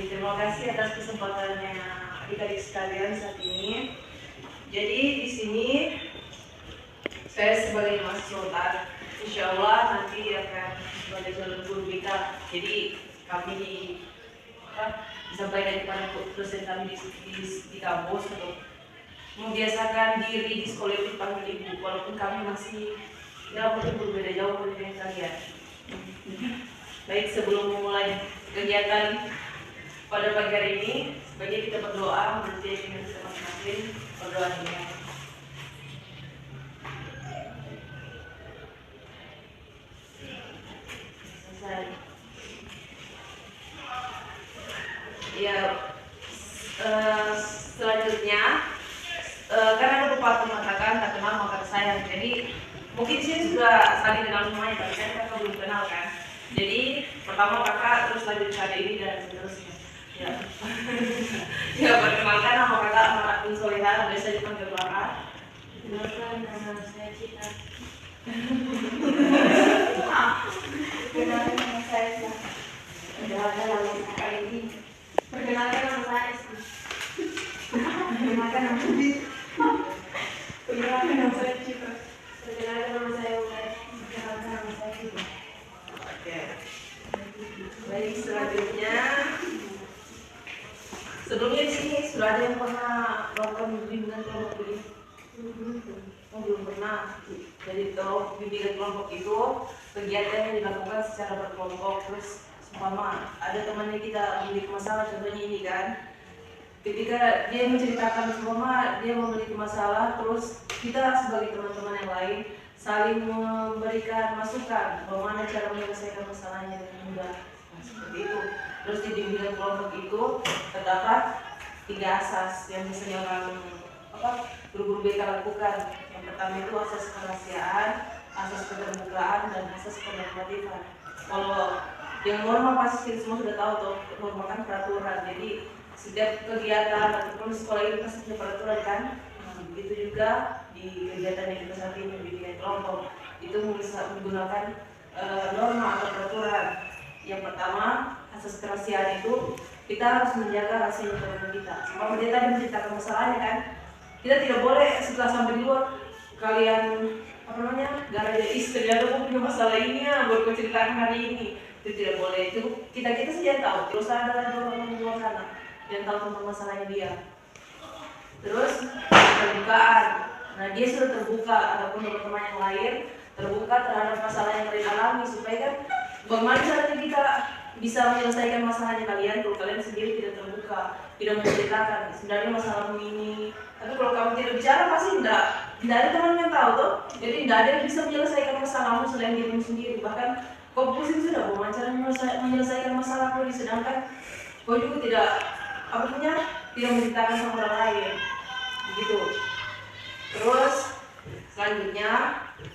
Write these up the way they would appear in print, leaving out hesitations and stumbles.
Terima kasih atas kesempatannya adik-adik sekalian saat ini. Jadi di sini saya sebagai mahasiswa, insya Allah nanti akan sebagai calon guru BK. Jadi kami disampaikan kepada dosen kami di kampus untuk membiasakan diri di sekolah itu dipanggil ibu, walaupun kami masih mungkin berbeda jauh dengan kalian. Baik, sebelum memulai kegiatan pada pagi hari ini, sebaiknya kita berdoa berjaya dengan kita masing-masing. Berdoa ini. Selesai. Ya, selanjutnya, karena ada pepatah mengatakan tak kenal maka sayang. Jadi mungkin sih sudah saling kenal semuanya, tapi kan kakak belum kenal kan. Jadi pertama kakak, terus lanjut ke adik ini dan seterusnya. Ya, ya perkenalkan nama kakak Maratun Solihah, biasa dipanggil Lara. Perkenalkan nama saya Cita. Perkenalkan nama saya Cita. Perkenalkan nama saya ini. Perkenalkan nama saya Esti. Perkenalkan nama saya. Perkenalkan nama saya Cita. Perkenalkan nama saya Umar. Perkenalkan nama saya Cita. Oke. Baik, selanjutnya. Sebelumnya di sini sudah ada yang pernah melakukan bimbingan kelompok ini? Belum pernah. Jadi kalau bimbingan kelompok itu kegiatan yang dilakukan secara berkelompok. Terus umpama ada temannya kita memiliki masalah, contohnya ini kan, ketika dia menceritakan umpama dia memiliki masalah, terus kita sebagai teman-teman yang lain saling memberikan masukan bagaimana cara menyelesaikan masalahnya dengan mudah. Nah, seperti itu. Terus di bimbingan kelompok itu terdapat 3 asas yang biasanya orang guru-guru BK lakukan. Yang pertama itu asas kerahasiaan, asas keterbukaan, dan asas penormatifan. Kalau yang norma pasti kita semua sudah tahu tuh, norma kan peraturan. Jadi setiap kegiatan ataupun sekolah ini pasti punya peraturan kan. Begitu juga di kegiatan yang kita saat ini bimbingan kelompok itu menggunakan norma atau peraturan. Yang pertama, asas kerahasiaan itu kita harus menjaga rahasia teman kita. Sebab dia tadi menceritakan masalahnya kan, kita tidak boleh setelah sampai di luar kalian gara-gara istri ada punya masalah ini ya, baru ceritakan hari ini. Itu tidak boleh. Itu kita saja tahu. Terus ada orang di luar sana yang tahu tentang masalahnya dia. Terus terbukaan. Nah, dia sudah terbuka ataupun teman-teman yang lain terbuka terhadap masalah yang kalian alami, supaya kan bagaimana caranya kita bisa menyelesaikan masalahnya kalian kalau kalian sendiri tidak terbuka, tidak menceritakan sebenarnya masalahmu ini. Tapi kalau kamu tidak bicara pasti tidak ada teman yang tahu tuh. Jadi tidak ada yang bisa menyelesaikan masalahmu selain dirimu sendiri. Bahkan kau pusing sudah bagaimana cara menyelesaikan masalahmu, sedangkan kau juga tidak tidak menceritakan sama orang lain. Begitu. Terus selanjutnya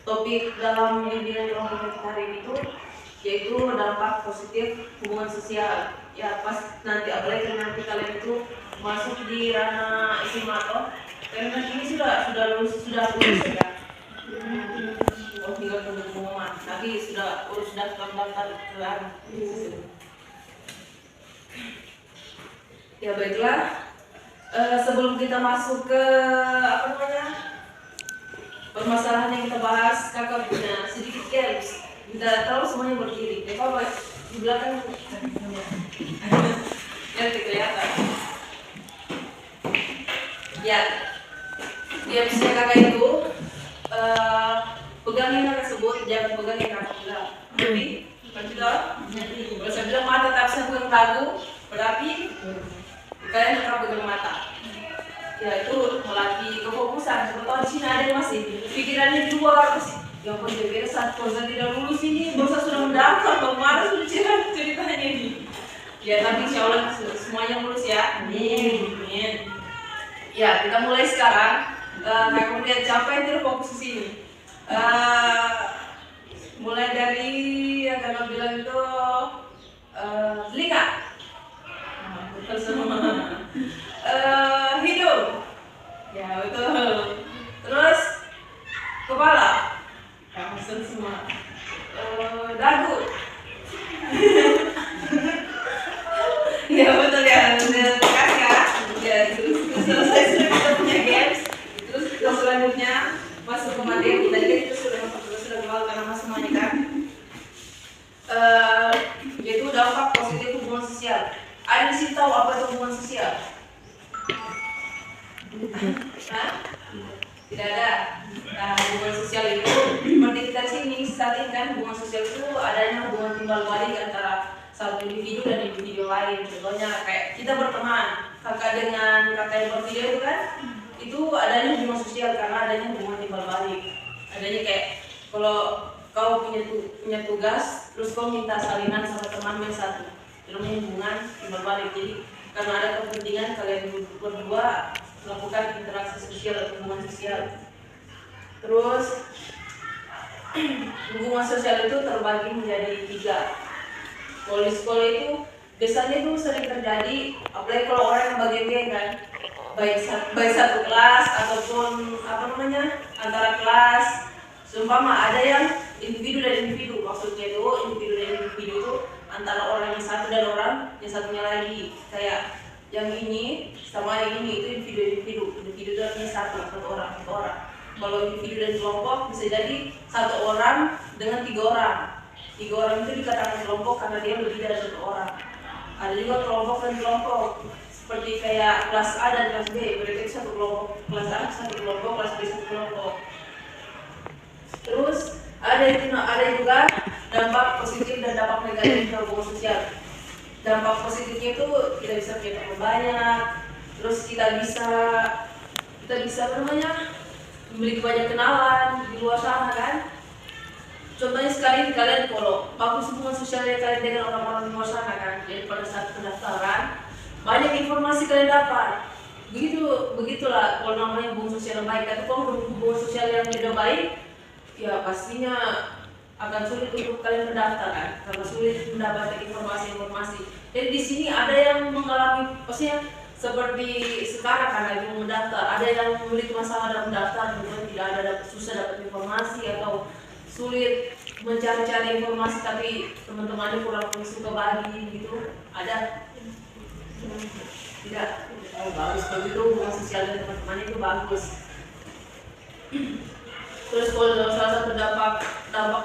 topik dalam bimbingan kelompok kita hari ini itu yaitu dampak positif hubungan sosial. Ya pas nanti apalagi nanti kalian itu masuk di ranah SMA atau karena ini sudah lulus ya. Oh, tinggal tunggu pengumuman. Tapi sudah daftar ke ya baiklah. Sebelum kita masuk ke permasalahan yang kita bahas, kakak punya sedikit games. Tidak terlalu semuanya berdiri. Ya apa di belakang ya kelihatan. Ya, gamesnya kakak itu pegangin kakak sebut, jangan pegang yang kakak pegang. Jadi, kalau saya bilang mata tapi saya pegang lagu, berarti kalian tetap pegang mata. Ya itu melatih kefokusan. Siapa tahu di sini ada yang masih pikirannya di luar, masih yang pendebesan, kursa tidak lulus ini, bursa sudah mendaftar, kemarin sudah ceritanya ini. Ya tapi insya Allah semuanya lulus ya. Amin. Ya kita mulai sekarang. Kamu lihat siapa yang terfokus di sini. Mulai dari yang kakak bilang itu telinga, betul semua. Hidung, ya betul. Terus kepala, ya betul semua. Dagu, ya betul ya. Terima kasih ya. Ya terus selesai sudah kita punya games. Terus kita selanjutnya masuk ke materi. Tadi kan kita sudah kenal nama semuanya kan. Yaitu dampak positif hubungan sosial. Ada di sini tahu apa itu hubungan sosial? Hah? Tidak ada. Nah, hubungan sosial itu seperti kita sini saling kan, hubungan sosial itu adanya hubungan timbal balik antara satu individu dan individu lain. Contohnya kayak kita berteman, kakak dengan kakak yang berbeda itu kan, itu adanya hubungan sosial karena adanya hubungan timbal balik. Adanya kayak kalau kau punya tugas, terus kau minta salinan sama teman yang satu, itu namanya hubungan timbal balik. Jadi karena ada kepentingan kalian berdua melakukan interaksi sosial atau hubungan sosial. Terus hubungan sosial itu terbagi menjadi 3. Kalau di sekolah itu biasanya itu sering terjadi, apalagi kalau orang yang bagian kan, baik satu kelas ataupun antara kelas. Seumpama ada yang individu dan individu, maksudnya itu individu dan individu itu antara orang yang satu dan orang yang satunya lagi. Kayak yang ini sama yang ini itu individu itu artinya satu orang. Kalau individu dan kelompok bisa jadi 1 orang dengan 3 orang. 3 orang itu dikatakan kelompok karena dia lebih dari 1 orang. Ada juga kelompok dan kelompok seperti kayak kelas A dan kelas B, mereka itu 1 kelompok. Kelas A 1 kelompok, kelas B 1 kelompok. Terus ada juga dampak positif dan dampak negatif hubungan sosial. Dampak positifnya itu kita bisa punya teman banyak, terus kita bisa memiliki banyak kenalan di luar sana kan. Contohnya sekali kalian kalau bagus hubungan sosialnya kalian dengan orang-orang di luar sana kan, jadi pada saat pendaftaran banyak informasi kalian dapat. Begitulah kalau namanya hubungan sosial yang baik. Tapi kalau hubungan sosial yang tidak baik, ya pastinya akan sulit untuk kalian mendaftar kan, karena sulit mendapatkan informasi. Jadi di sini ada yang mengalami, maksudnya seperti sekarang kan lagi mau mendaftar, ada yang memiliki masalah dalam mendaftar, kemudian tidak ada susah dapat informasi atau sulit mencari-cari informasi, tapi teman-temannya kurang suka bagi gitu. Ada? Tidak. Oh, bagus begitu, hubungan sosial dan teman-teman itu bagus. Terus kalau salah satu dampak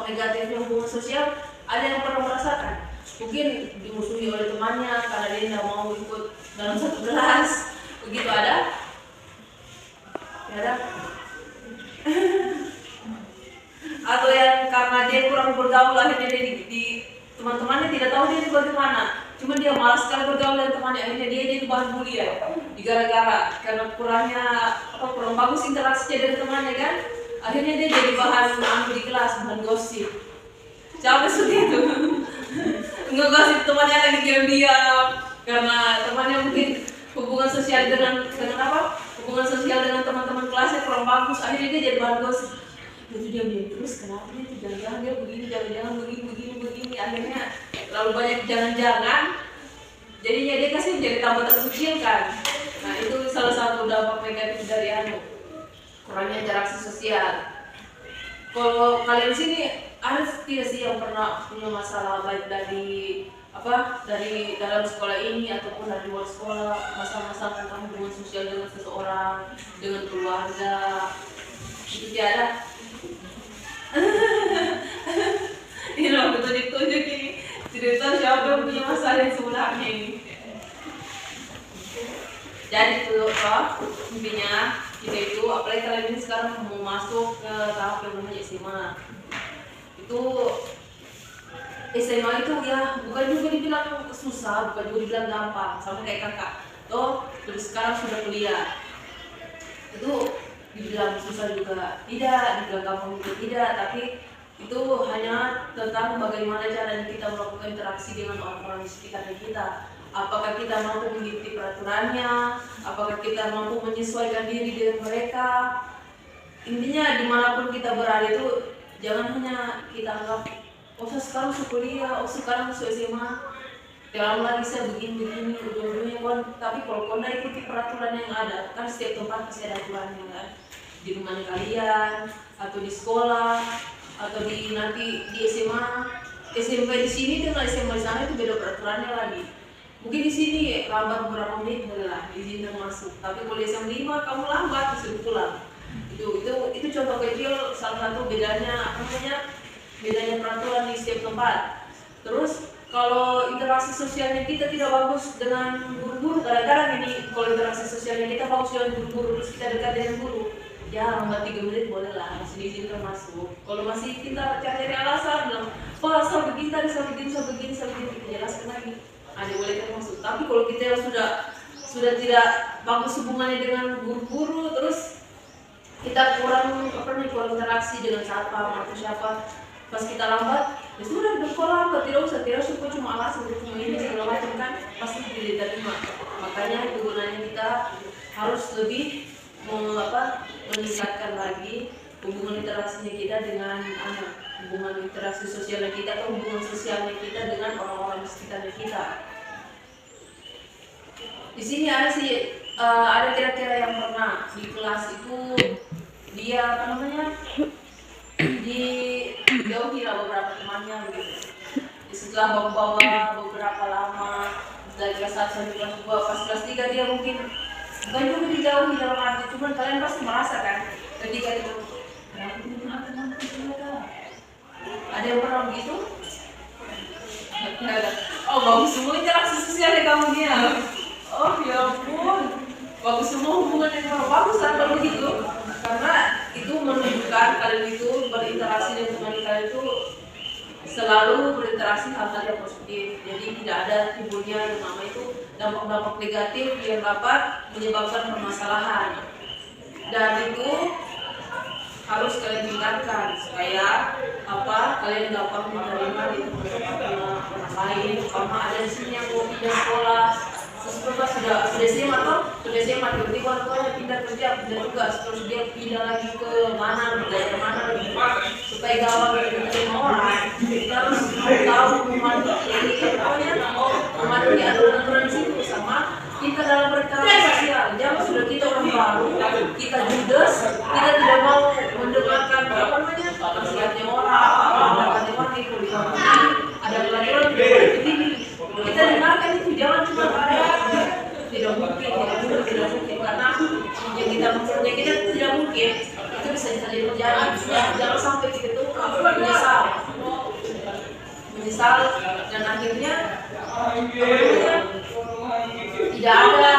negatifnya hubungan sosial, ada yang pernah merasakan mungkin dimusuhi oleh temannya karena dia tidak mau ikut dalam satu kelas, begitu ada? Ya ada? Atau yang karena dia kurang bergaul akhirnya dia di teman-temannya tidak tahu dia itu bagaimana, cuma dia malas sekali bergaul dengan temannya, akhirnya dia jadi bahan bully ya, gara-gara karena kurang bagus interaksi dengan temannya kan. Akhirnya dia jadi bahan di kelas, bahan gosip. Siapa seperti itu? Ngegosip temannya lagi diam-diam karena temannya mungkin hubungan sosial dengan hubungan sosial dengan teman-teman kelasnya kurang bagus. Akhirnya dia jadi bahan gosip. Itu diam-diam terus, kenapa dia jangan-jangan dia begini, jangan-jangan begini. Akhirnya terlalu banyak jangan-jangan. Jadinya dia kasih menjadi tambah terkecil kan. Nah itu salah satu dampak negatif dari kurangnya interaksi sosial. Kalau kalian sini ada tidak sih yang pernah punya masalah baik dari dalam sekolah ini ataupun dari luar sekolah, masalah-masalah tentang hubungan sosial dengan seseorang, dengan keluarga, itu tiada? Ini loh betul-betul ini cerita siapa yang punya masalah yang sebenarnya ini. Jadi itu intinya kita itu, apalagi kalian ini sekarang mau masuk ke tahap yang namanya SMA. Itu SMA itu ya bukan juga dibilang susah, bukan juga dibilang gampang, sama kayak kakak. Terus sekarang sudah kuliah. itu dibilang susah juga tidak, dibilang gampang juga tidak, tapi itu hanya tentang bagaimana cara kita melakukan interaksi dengan orang-orang di sekitar kita. Apakah kita mampu mengikuti peraturannya, apakah kita mampu menyesuaikan diri dengan mereka. Intinya dimanapun kita berada itu jangan hanya kita anggap oh sekarang masuk kuliah, oh sekarang masuk SMA, dalam lagi saya begini-begini, ujung-ujungnya kon. Tapi kalau kon ikuti peraturan yang ada, kan setiap tempat pasti ada aturannya kan. Di rumah kalian, atau di sekolah, atau di nanti di SMA, SMP di sini dengan SMA di sana itu beda peraturannya lagi. Mungkin di sini lambat beberapa menit boleh lah izinkan masuk, tapi kalau di SMA 5 kamu lambat disuruh pulang. Itu contoh kecil salah satu bedanya bedanya peraturan di setiap tempat. Terus kalau interaksi sosialnya kita tidak bagus dengan guru-guru, kadang-kadang ini kalau interaksi sosialnya kita bagus dengan guru-guru terus kita dekat dengan guru, ya lambat 3 menit boleh lah, masih diizinkan masuk. Kalau masih kita cari alasan bilang, oh asal begini tadi, asal begini, kita jelaskan lagi, ada boleh kan masuk. Tapi kalau kita sudah tidak bagus hubungannya dengan guru-guru, terus kita kurang interaksi dengan siapa atau siapa, pas kita lambat, ya sudah sekolah lambat, tidak usah cuma alasan, cuma ini segala macam kan, pasti tidak diterima. Makanya itu gunanya kita harus lebih meningkatkan lagi hubungan interaksinya kita dengan anak, hubungan interaksi sosialnya kita atau hubungan sosialnya kita dengan orang-orang di sekitar kita. Di sini ada kira-kira yang pernah di kelas itu dia dijauhi lah beberapa temannya begitu. Setelah bawa beberapa lama dari kelas 1 sampai kelas 2, pas kelas 3 dia mungkin bukan juga dijauhi dalam arti, cuman kalian pasti merasa kan ketika itu ada yang pernah begitu? Oh bagus semua interaksi sosialnya kamu dia. Oh ya ampun, bagus semua hubungan yang bagus kan kalau begitu, karena itu menunjukkan kalian itu berinteraksi dengan teman kalian itu selalu berinteraksi hal-hal yang positif. Jadi tidak ada timbulnya yang nama itu dampak-dampak negatif yang dapat menyebabkan permasalahan. Dan itu harus kalian tingkatkan supaya kalian dapat menerima di tempat-tempatnya orang lain. Karena ada di sini yang mau pindah sekolah, sudah SMA tiba-tiba orang tuanya pindah kerja, pindah tugas, terus dia pindah lagi ke daerah mana lagi, supaya gampang diterima orang. Kita harus tahu mematuhi aturan-aturan di situ sama kita dalam berinteraksi sosial. Jangan sudah kita orang baru, kita judes, kita tidak mau mendengarkan nasihatnya orang itu ada pelajaran kita dengarkan itu, jangan cuma tidak mungkin karena yang kita tidak mungkin itu bisa jadi terjadi. Jangan sampai kita tuh menyesal dan akhirnya tidak ada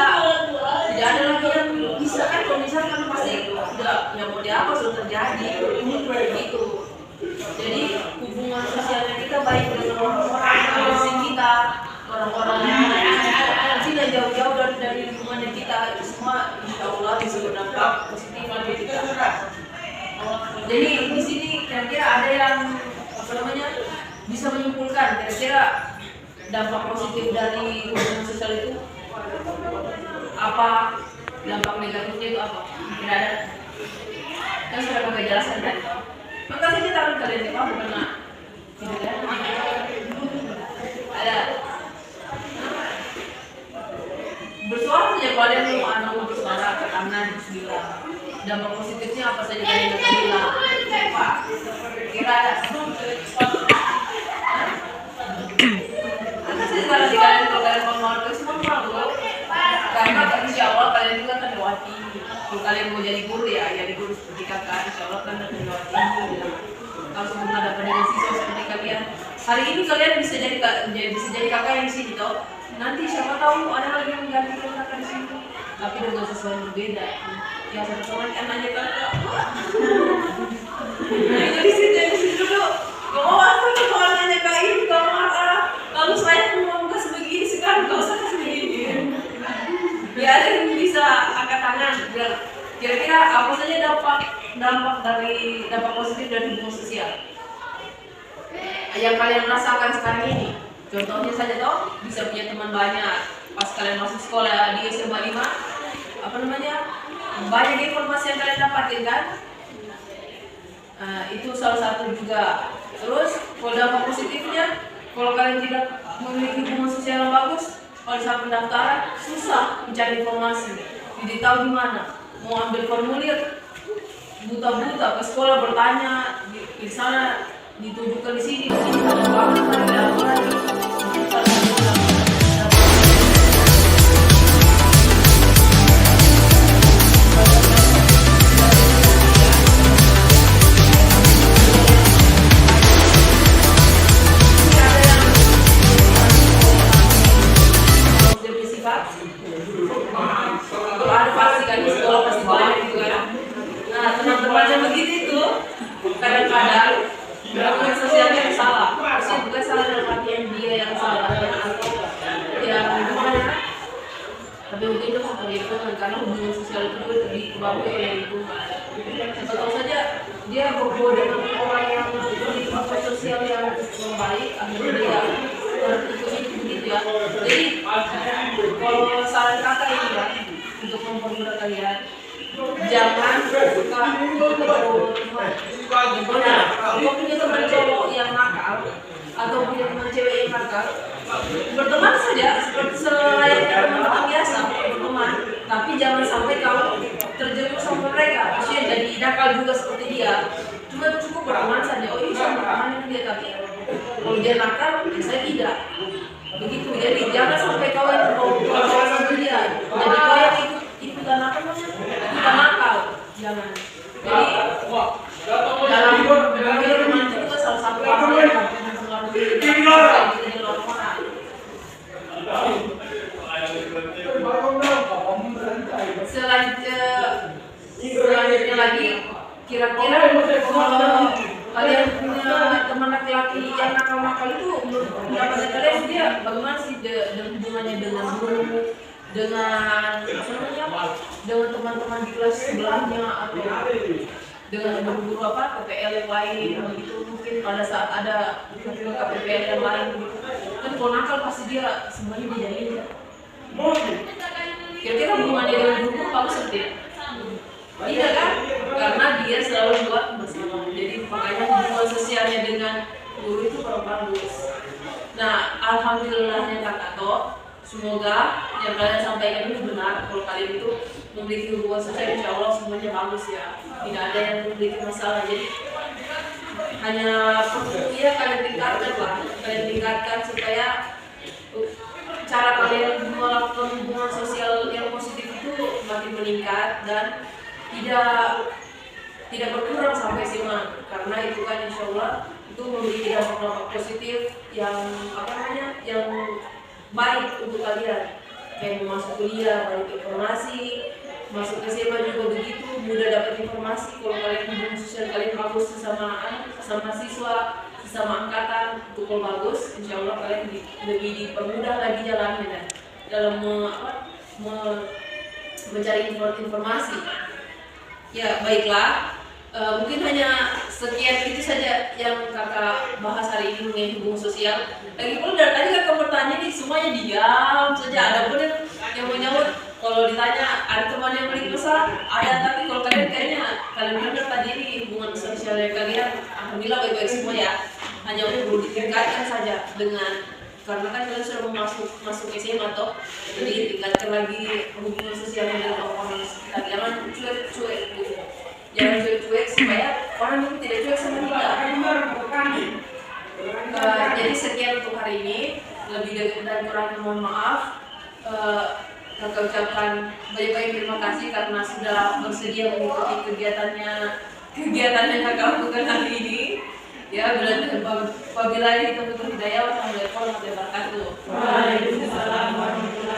lagi yang bisa kan. Kalau misalkan pasti sudah yang mau diapa sudah terjadi gitu. Jadi hubungan sosialnya kita baik dengan orang-orang di kita, orang-orang yang tidak jauh-jauh dari lingkungannya kita, itu semua insya Allah bisa berdampak positif bagi kita. Jadi di sini kira-kira ada yang bisa menyimpulkan kira-kira dampak positif dari hubungan sosial itu apa, dampak negatifnya itu apa? Tidak ada. Kan sudah kami jelaskan tadi. Maka saja tangan kalian di bawah karena tidak ada. Bersuara saja kalau ada yang mau bersuara ke kanan bilang. Dampak positifnya apa saja kalian akan bilang? Pak, kira ada. Maka saja kalau kalian mau ke semua malu. Karena insya Allah kalian juga akan lewati. Kalau kalian mau jadi guru ya, jadi guru seperti kakak, insya Allah kan akan lewati. Kalau sebelum ada pendidikan siswa seperti kalian, hari ini kalian bisa jadi kakak yang di sini toh. Nanti siapa tahu ada lagi yang menggantikan kakak di sini, tapi dengan sesuatu yang berbeda. Yang satu orang kan nanya kakak, itu di situ dulu. Kamu asal kalau nanya kak ini kamu marah. Kalau saya mau nggak sebegini sekarang, nggak usah sebegini. Ya ada yang bisa angkat tangan bilang Kira-kira apa saja dampak positif dari hubungan sosial yang kalian rasakan sekarang ini? Contohnya saja toh, bisa punya teman banyak. Pas kalian masuk sekolah di SMA 5, apa namanya? Banyak informasi yang kalian dapatin kan? Itu salah satu juga. Terus kalau dampak positifnya, kalau kalian tidak memiliki hubungan sosial yang bagus, pada saat pendaftaran susah mencari informasi. Jadi tahu di mana mau ambil formulir, buta-buta ke sekolah bertanya di sana, ditujukan di sini ada banget lagi, ada apa lagi. Ada pasti kan di sekolah pasti banyak gitu kan. Nah teman-temannya begitu itu kadang-kadang hubungan sosialnya yang salah. Maksudnya bukan salah dalam artian dia yang salah atau yang gimana. Tapi mungkin itu faktor lingkungan karena hubungan sosial itu juga dipengaruhi oleh lingkungan. Tentu saja dia berhubungan dengan orang yang memiliki faktor sosial yang baik, akhirnya dia ikut begitu ya. Jadi kalau saran kakak ini ya, untuk mempermudah kalian, jangan suka gimana. Kalau punya teman cowok yang nakal atau punya teman cewek yang nakal, berteman saja seperti selayaknya teman-teman biasa berteman, tapi jangan sampai kau terjerumus sama mereka. Maksudnya jadi nakal juga seperti dia. Cuma cukup berteman saja. Oh iya, saya berteman dengan dia, tapi kalau dia nakal, saya tidak. Begitu. Jadi jangan sampai kau yang mau sama dia. Jadi kau yang ikutan apa namanya? Ikutan nakal. Jangan. Jadi dalam memilih teman itu juga salah satu faktor yang mempengaruhi dari orang. Selanjutnya lagi, kira-kira kalau kalian punya teman laki-laki yang nakal-nakal itu, menurut pendapat kalian dia bagaimana sih hubungannya dengan guru, dengan apa namanya, dengan teman-teman di kelas sebelahnya atau dengan guru-guru apa KPL yang lain begitu, mungkin pada saat ada KPL yang lain begitu kan kalau nakal pasti dia semuanya dijailin ya. Kira-kira hubungannya dengan guru bagus seperti itu? Iya kan? Karena dia selalu buat masalah. Jadi makanya hubungan sosialnya dengan guru itu kurang bagus. Nah, alhamdulillahnya Kak Ato, semoga yang kalian sampaikan ini benar. Kalau kalian itu memiliki hubungan sosial, insya Allah semuanya bagus ya. Tidak ada yang memiliki masalah. Jadi hanya ya kalian tingkatkan lah, kalian tingkatkan supaya cara kalian melakukan hubungan sosial yang positif itu makin meningkat dan tidak berkurang sampai SMA, karena itu kan insya Allah itu memiliki dampak positif yang apa namanya, yang baik untuk kalian, kayak mau masuk kuliah banyak informasi, masuk SMA juga begitu mudah dapat informasi. Kalau kalian hubungan sosial kalian bagus sesama siswa, sesama angkatan, itu kalau bagus, insya Allah kalian lebih dipermudah lagi jalannya dalam mencari informasi. Ya baiklah, mungkin hanya sekian itu saja yang kakak bahas hari ini mengenai hubungan sosial. Lagi pula dari tadi kakak bertanya nih semuanya diam saja. Ada pun yang menyahut. Kalau ditanya ada teman yang beli pesan, ada, tapi kalau kalian kayaknya kalian benar tadi ini hubungan sosialnya kalian alhamdulillah baik-baik semua ya. Hanya perlu ditingkatkan saja dengan, karena kan kalian sudah masuk SMA toh, jadi tingkatkan lagi hubungan sosialnya dengan orang-orang sekitar. Jangan cuek-cuek gitu. Jangan cuek-cuek supaya orang itu tidak cuek sama kita. Jadi sekian untuk hari ini. Lebih dan kurangnya mohon maaf. Kakak ucapkan banyak-banyak terima kasih karena sudah bersedia mengikuti kegiatannya kakak lakukan hari ini. Ya, apabila kita butuh hidayah, wassalamualaikum warahmatullahi wabarakatuh. Waalaikumsalam warahmatullahi wabarakatuh.